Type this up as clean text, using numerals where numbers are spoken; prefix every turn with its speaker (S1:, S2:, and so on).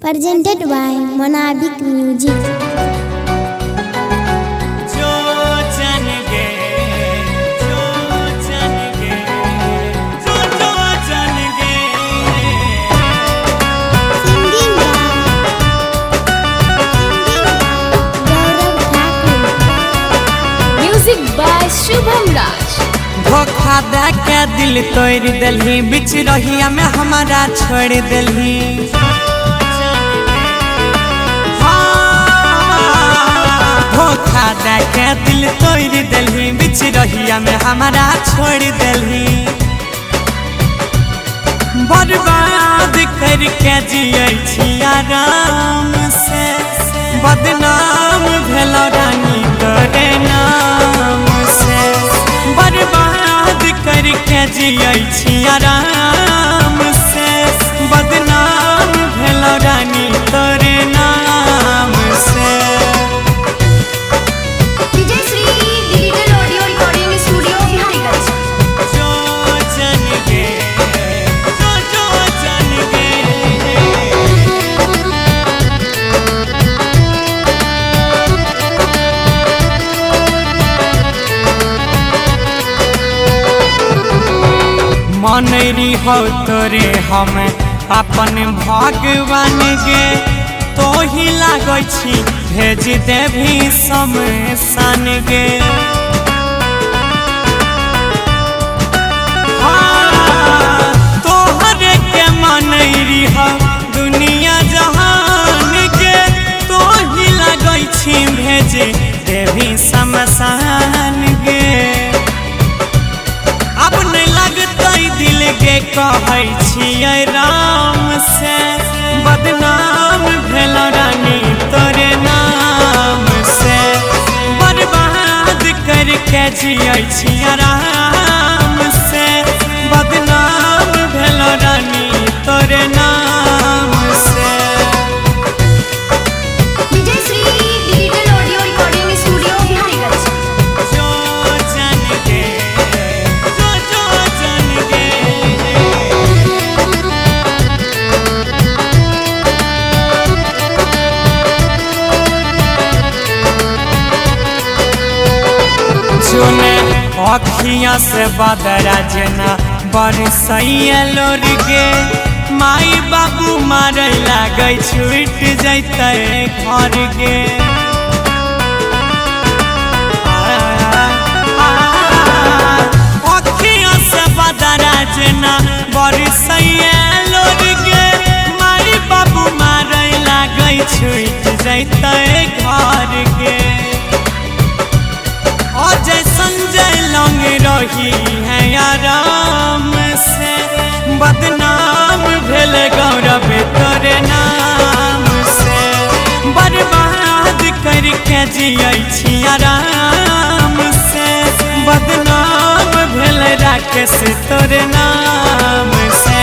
S1: Presented by Monabic Music.
S2: Music by Shubham Raj.
S3: धोखा दे के दिल तोड़ दिलही बिच रहिया में हमारा छोड़ दिलही। धोखा दे के दिल तोड़ दिलही बिच रहिया में हमारा छोड़ दिलही। बर्बाद करके जियै छी आराम से बदनाम भेलो रानी तोरे नाम से। बर्बाद करके जियै छी आराम से बदनाम भेलो रानी तोरे नाम से।
S2: DJ Sri Digital Audio Recording Studio Bihariganj.
S3: जो जन गे जो जन गे मनरी हो तोरे हम अपन भगवान गे तो ही लागै छी भेज देभी शमशान गे। तोहरे के मनरी हो दुनिया जहान गे तो ही लागै छी भेज देभी शमशान गे। अब नहीं लगतै दिल के कहै छियै राम से बदनाम भेलो रानी तोरे नाम से। बर्बाद करके जियै छी आराम से बदनाम भेलो रानी तोरे नाम से।
S2: DJ Sri Digital Audio Recording Studio Bihariganj.
S3: जो जन गे जो जन गे चुने अखियाँ से बदरा जना बरसैया लोर गे। माई बाबू मारे लागै छूट जैते घर गे। अखियाँ से बदरा जना बरसैया लोर गे। माई बाबू मारे लागै छूट जैते घर गे। अजय संजय लंग रही है आराम से बदनाम भेल गौरव तोरे नाम से। बर्बाद करके जियै छी आराम से बदनाम भेल राकेश तोरे नाम से।